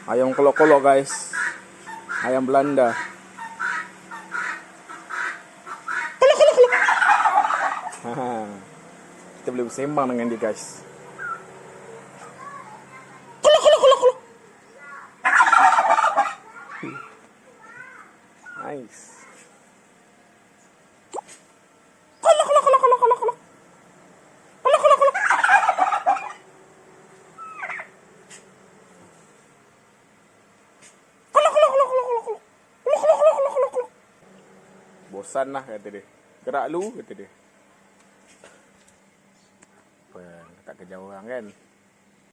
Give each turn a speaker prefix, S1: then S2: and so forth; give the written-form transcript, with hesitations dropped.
S1: Ayam kolok-kolok guys. Ayam Belanda. Kolok. Kita boleh bersembang dengan dia guys. Kolok. Nice. Kolok. Bosan lah kata dia. Gerak lu kata dia. Apa, tak kerja orang kan.